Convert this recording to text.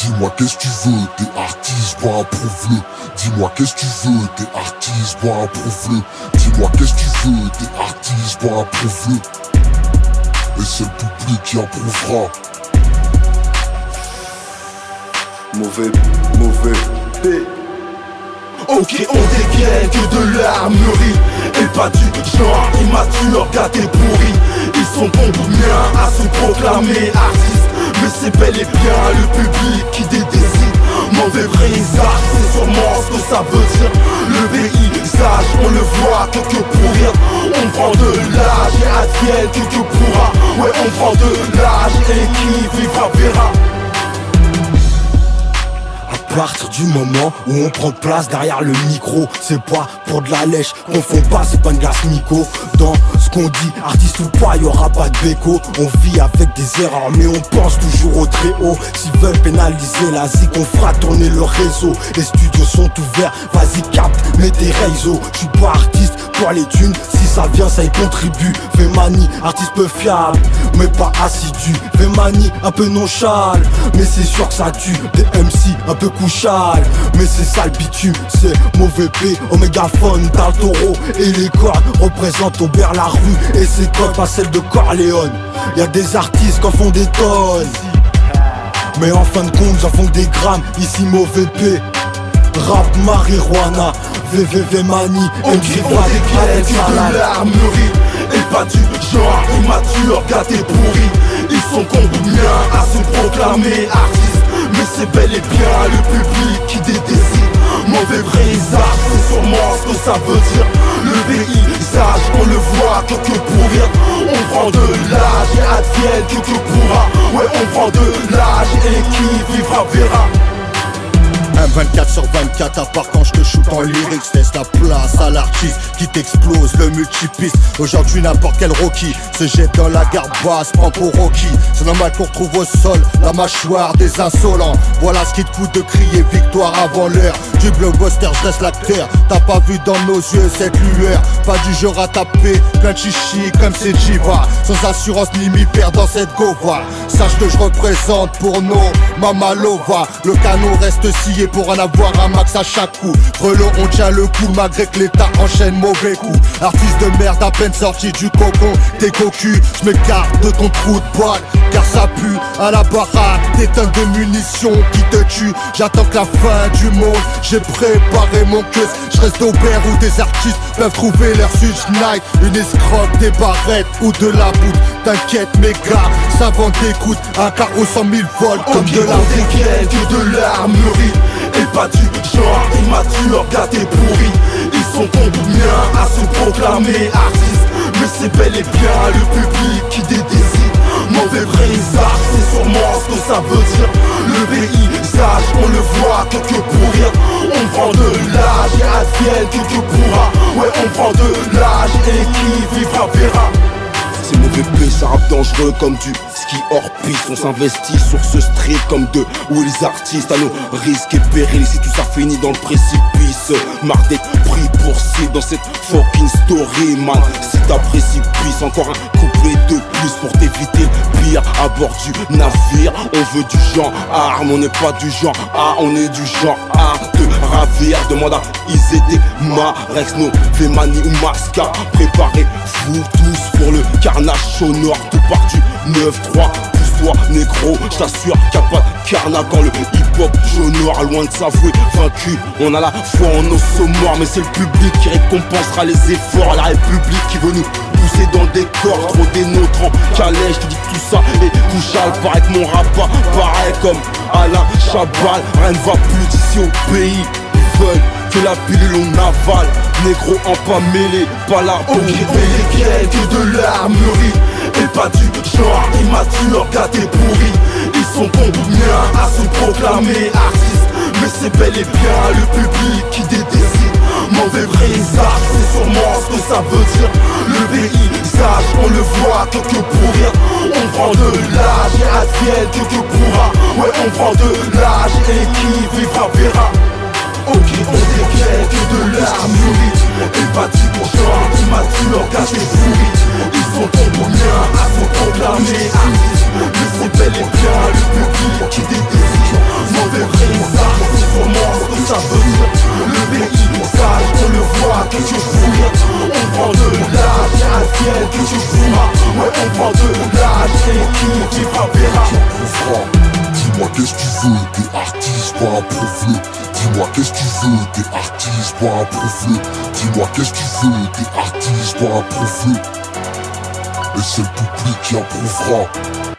Dis-moi qu'est-ce que tu veux, t'es artiste, bois approuve-le. Dis-moi qu'est-ce que tu veux, t'es artiste, bois approuve-le. Dis-moi qu'est-ce que tu veux, t'es artiste, bois approuve-le. Et c'est le public qui approuvera. Mauvais P. Ok, on dégaine que de l'armerie et pas du genre immature, gâté pourri. Ils sont combien à se proclamer artistes, mais c'est bel et bien le public qui décide. Mauvais présage, c'est sûrement ce que ça veut dire. Le paysage, on le voit que pour rien. On prend de l'âge et advienne que pourra. Ouais, on prend de l'âge et qui vivra verra. À partir du moment où on prend place derrière le micro, c'est pas pour de la lèche, confond pas, c'est pas une glace Nico. Dans ce qu'on dit, artiste ou pas, y'aura pas de béco. On vit avec des erreurs mais on pense toujours au très haut. S'ils veulent pénaliser la zik, on fera tourner le réseau. Les studios sont ouverts, vas-y capte, mets tes réseaux. J'suis pas artiste pour les thunes, si ça vient ça y contribue. Fais manie, artiste peu fiable, mais pas assidu. Fais manie, un peu nonchal, mais c'est sûr que ça tue. Des MC un peu couchal, mais c'est ça le bitume. C'est mauvais P, Omégaphone, t'as le taureau. Et les cordes représentent Aubert la rue et ses codes, pas celle de Corleone. Y'a des artistes qui en font des tonnes, mais en fin de compte j'en font des grammes. Ici mauvais P, rap marijuana, VVV manie, on dégaine de l'armerie et pas du genre immature, gâté pourri. Ils sont combien à se proclamer artistes, mais c'est bel et bien le public qui décide. Mauvais présage, c'est sûrement ce que ça veut dire. Le paysage, on le voit que pour rien. On prend de l'âge et advienne que pourra. Ouais, on prend de l'âge et qui vivra verra. Un 24/24 à part quand je te shoot en lyrics. Laisse la place à l'artiste qui t'explose le multipiste. Aujourd'hui n'importe quel Rocky se jette dans la garde basse, prend pour Rocky. C'est normal qu'on retrouve au sol la mâchoire des insolents. Voilà ce qui te coûte de crier victoire avant l'heure du blockbuster, je laisse l'acteur. T'as pas vu dans nos yeux cette lueur, pas du genre à taper, plein de chichi comme c'est Jiva. Sans assurance ni mi-père dans cette gova. Sache que je représente pour nos Mamalova. Le canon reste scié pour en avoir un max à chaque coup. Frelon, on tient le coup malgré que l'état enchaîne mauvais coup. Artiste de merde à peine sorti du cocon, t'es cocu, je m'écarte de ton trou de balle, car ça pue à la baraque. Des tonnes de munitions qui te tuent. J'attends que la fin du monde, j'ai préparé mon queue. Je reste d'Aubert où des artistes peuvent trouver leur switch night. Une escroque, des barrettes ou de la poudre. T'inquiète mes gars, ça vend des coudes. Un carreau 100 000 volts comme de la dégaine que de l'armerie et pas du genre immature, gâté pourri. Ils sont combien à se proclamer artistes, mais c'est bel et bien le public qui décide. Mauvais présage, c'est sûrement ce que ça veut dire. Le paysage, on le voit que pour rien. On prend de l'âge et advienne que pourra. Ouais, on prend de l'âge et qui vivra verra. C'est mauvais P, ça rappe dangereux comme du ski hors piste. On s'investit sur ce street comme de où les artistes à nos risques et périls. Si tout ça finit dans le précipice, marre d'être pris pour cible dans cette fucking story, man. Si t'as précipice, encore un couplet de plus pour t'éviter le pire à bord du navire. On veut du genre arme, on n'est pas du genre A, on est du genre art de ravir. Demande à IZD, Marex, No, Vemani ou Masca. Préparez-vous tous pour le carnage sonore. Tout part du 9-3. Pousse-toi négro, j't'assure qu'il n'y a pas de carnage quand le hip-hop j'honore. Loin de s'avouer vaincu, on a la foi en nos morts. Mais c'est le public qui récompensera les efforts. La République qui veut nous pousser dans le décor. Trop des nôtres en calèche, je te dis que tout ça est couchal. Paraît que mon rap pas pareil comme Alain Chabal. Rien ne va plus d'ici au pays. Ils veulent que la pilule on avale. Négro en pas mêlé, pas là pour dégaine que de l'armerie et pas du genre immature, gâté pourri. Ils sont combien à se proclamer artistes, mais c'est bel et bien le public qui décide. Mauvais présage, c'est sûrement ce que ça veut dire. Le paysage, on le voit que pour rien. On prend de l'âge et advienne que pourra. Ouais, on prend de l'âge et qui vivra verra. Ok, on dégaine que de l'armerie et pas du genre immature, gâté pourri. Ils sont combien à se proclamer artistes, mais c'est bel et bien le public qui décide. bah approuve-le. Dis-moi qu'est-ce que tu veux, t'es artiste, bah approuve-le. Et c'est le public qui approuvera.